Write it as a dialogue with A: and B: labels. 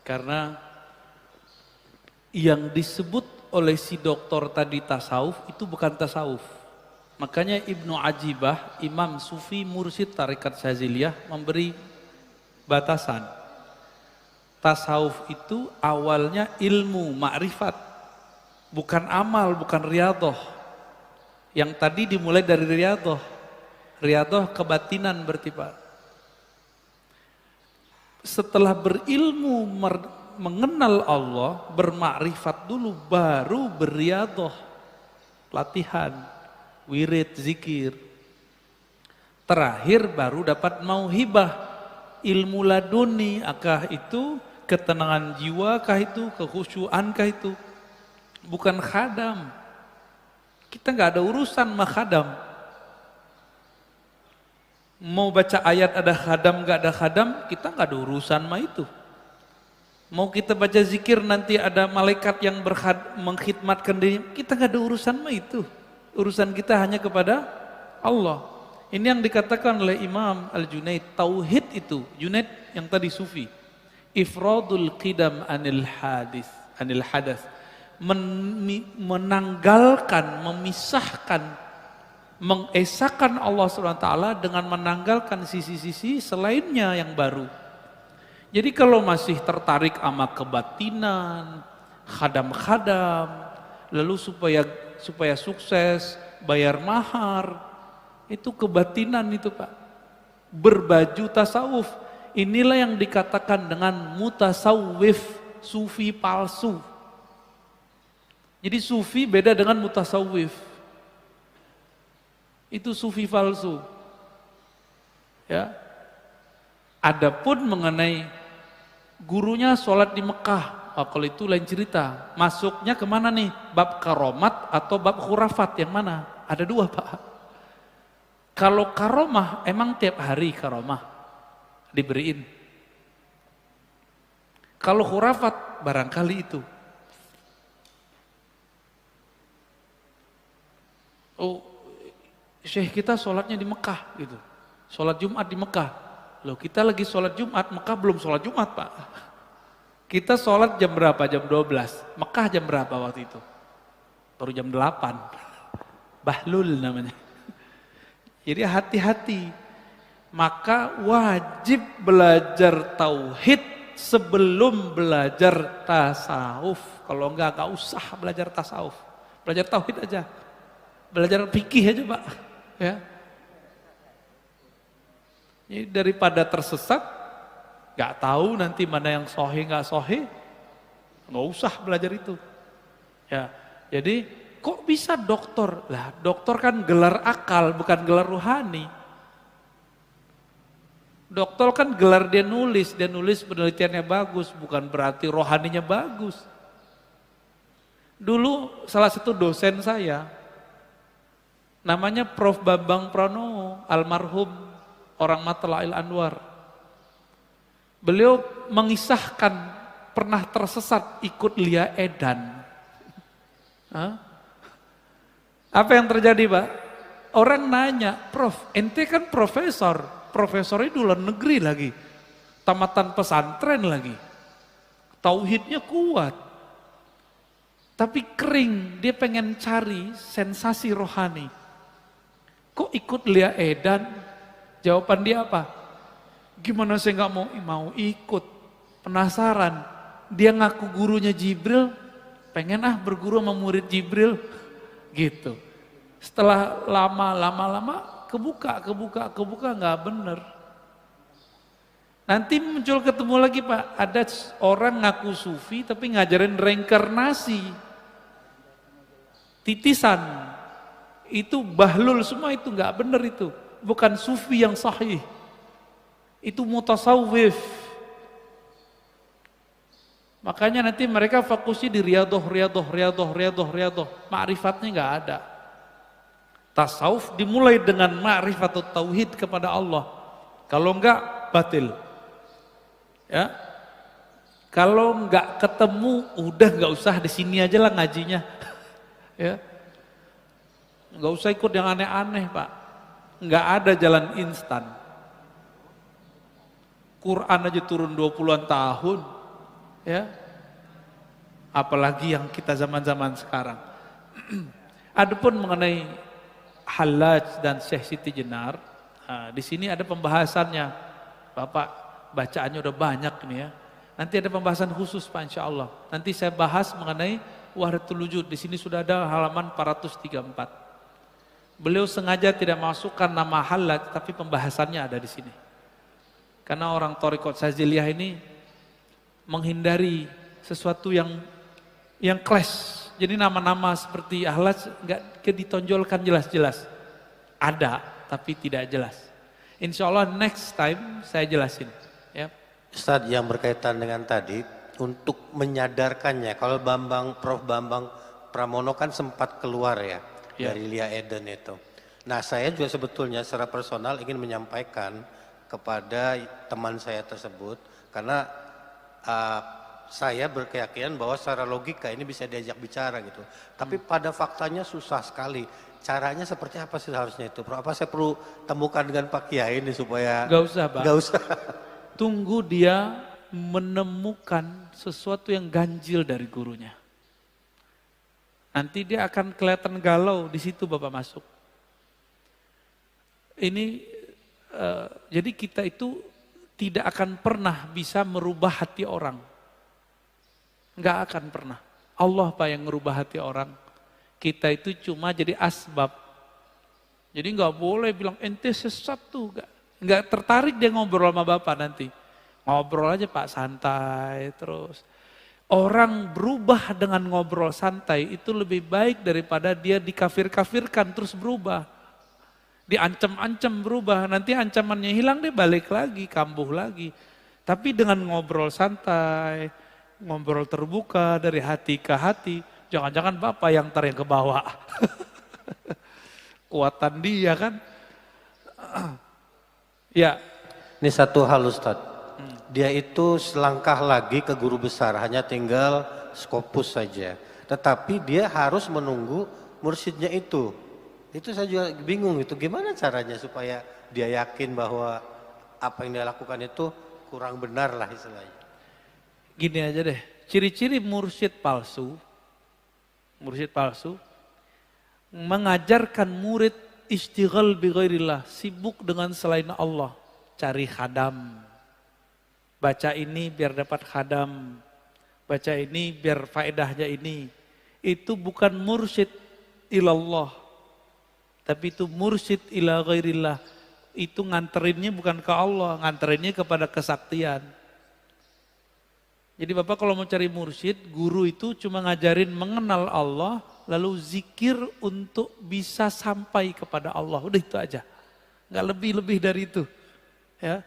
A: Karena yang disebut oleh si dokter tadi tasawuf itu bukan tasawuf. Makanya Ibnu Ajibah, Imam Sufi Mursyid Tarekat Syaziliyah memberi batasan. Tasawuf itu awalnya ilmu, ma'rifat. Bukan amal, bukan riyadhah. Yang tadi dimulai dari riyadhah. Riyadhah kebatinan berarti Pak. Setelah berilmu, mengenal Allah, bermakrifat dulu, baru berriyadhah. Latihan, wirid, zikir. Terakhir baru dapat mauhibah, ilmu laduni, akah itu ketenangan jiwa, kah itu kekhusyuan, kah itu. Bukan khadam. Kita nggak ada urusan sama khadam. Mau baca ayat ada khadam, nggak ada khadam, kita nggak ada urusan sama itu. Mau kita baca zikir nanti ada malaikat yang mengkhidmatkan diri, kita nggak ada urusan sama itu. Urusan kita hanya kepada Allah. Ini yang dikatakan oleh Imam Al-Junaid, tauhid itu, Junaid yang tadi sufi. Ifradul qidam anil hadas. Menanggalkan, memisahkan, mengesahkan Allah SWT dengan menanggalkan sisi-sisi selainnya yang baru. Jadi kalau masih tertarik sama kebatinan, khadam-khadam, lalu supaya sukses, bayar mahar, itu kebatinan itu Pak. Berbaju tasawuf, inilah yang dikatakan dengan mutasawwif, sufi palsu. Jadi sufi beda dengan mutasawwif. Itu sufi palsu. Ya. Adapun mengenai gurunya sholat di Mekah, kalau itu lain cerita. Masuknya kemana nih? Bab karomat atau bab khurafat yang mana? Ada dua Pak. Kalau karomah emang tiap hari karomah diberiin. Kalau khurafat barangkali itu. Oh, syekh kita sholatnya di Mekah gitu. Sholat Jumat di Mekah. Loh kita lagi sholat Jumat, Mekah belum sholat Jumat Pak. Kita sholat jam berapa? Jam 12. Mekah jam berapa waktu itu? Baru jam 8. Bahlul namanya. Jadi hati-hati. Maka wajib belajar tauhid sebelum belajar tasawuf. Kalau enggak usah belajar tasawuf. Belajar tauhid aja. Belajar fikih aja Pak. Ya. Jadi daripada tersesat, nggak tahu nanti mana yang sahih nggak sahih, nggak usah belajar itu. Ya, jadi kok bisa dokter? Lah, dokter kan gelar akal, bukan gelar ruhani. Dokter kan gelar dia nulis penelitiannya bagus, bukan berarti rohaninya bagus. Dulu salah satu dosen saya, namanya Prof. Bambang Pranowo, almarhum, orang Matla'il Anwar. Beliau mengisahkan pernah tersesat ikut Lia Edan. Hah? Apa yang terjadi Pak? Orang nanya, Prof, ente kan profesornya di luar negeri lagi, tamatan pesantren lagi, tauhidnya kuat, tapi kering, dia pengen cari sensasi rohani. Kok ikut Lia Edan? Jawaban dia apa? Gimana saya nggak mau ikut? Penasaran. Dia ngaku gurunya Jibril, pengen berguru sama murid Jibril, gitu. Setelah lama kebuka nggak bener. Nanti muncul ketemu lagi Pak, ada orang ngaku sufi tapi ngajarin reinkarnasi, titisan. Itu bahlul semua, itu nggak benar, itu bukan sufi yang sahih, itu mutasawwif. Makanya nanti mereka fokusnya di riyadhah, ma'rifatnya nggak ada. Tasawuf dimulai dengan ma'rifat atau tauhid kepada Allah, kalau enggak batil. Ya, kalau enggak ketemu udah nggak usah, di sini aja lah ngajinya. Ya. Nggak usah ikut yang aneh-aneh Pak. Nggak ada jalan instan. Quran aja turun 20-an tahun. Ya, apalagi yang kita zaman-zaman sekarang. Adapun mengenai Hallaj dan Syekh Siti Jenar, di sini ada pembahasannya. Bapak bacaannya udah banyak nih ya. Nanti ada pembahasan khusus Pak insya Allah. Nanti saya bahas mengenai Wahdatul Wujud. Di sini sudah ada halaman 434. Beliau sengaja tidak masukkan nama Hallaj, tapi pembahasannya ada di sini. Karena orang Thariqat Syadziliyah ini menghindari sesuatu yang clash. Jadi nama-nama seperti Hallaj nggak ditonjolkan jelas-jelas. Ada, tapi tidak jelas. Insya Allah next time saya jelasin. Ya.
B: Ustadz, yang berkaitan dengan tadi, untuk menyadarkannya, kalau Prof. Bambang Pramono kan sempat keluar ya dari Lia Eden itu. Nah saya juga sebetulnya secara personal ingin menyampaikan kepada teman saya tersebut, karena saya berkeyakinan bahwa secara logika ini bisa diajak bicara gitu. Tapi pada faktanya susah sekali. Caranya seperti apa sih harusnya itu? Apa saya perlu temukan dengan Pak Kiai ini supaya...
A: Gak usah Pak.
B: Gak usah.
A: Tunggu dia menemukan sesuatu yang ganjil dari gurunya. Nanti dia akan kelihatan galau, di situ Bapak masuk. Ini, jadi kita itu tidak akan pernah bisa merubah hati orang. Enggak akan pernah. Allah Pak yang merubah hati orang. Kita itu cuma jadi asbab. Jadi enggak boleh bilang ente sesat tuh. Enggak tertarik dia ngobrol sama Bapak nanti. Ngobrol aja Pak santai terus. Orang berubah dengan ngobrol santai itu lebih baik daripada dia dikafir-kafirkan terus berubah. Diancam-ancam berubah, nanti ancamannya hilang dia balik lagi, kambuh lagi. Tapi dengan ngobrol santai, ngobrol terbuka dari hati ke hati, jangan-jangan Bapak yang yang ke bawah. Kuatan dia kan. Ya.
B: Ini satu hal Ustadz. Dia itu selangkah lagi ke guru besar, hanya tinggal Skopus saja. Tetapi dia harus menunggu mursyidnya itu. Itu saya juga bingung itu gimana caranya supaya dia yakin bahwa apa yang dia lakukan itu kurang benar lah istilahnya.
A: Gini aja deh, ciri-ciri mursyid palsu mengajarkan murid istighal bi ghairillah, sibuk dengan selain Allah, cari khadam. Baca ini biar dapat khadam, baca ini biar faedahnya ini. Itu bukan mursyid ilallah, tapi itu mursyid ila ghairillah. Itu nganterinnya bukan ke Allah, nganterinnya kepada kesaktian. Jadi Bapak kalau mau cari mursyid, guru itu cuma ngajarin mengenal Allah, lalu zikir untuk bisa sampai kepada Allah. Udah itu aja, nggak lebih-lebih dari itu. Ya.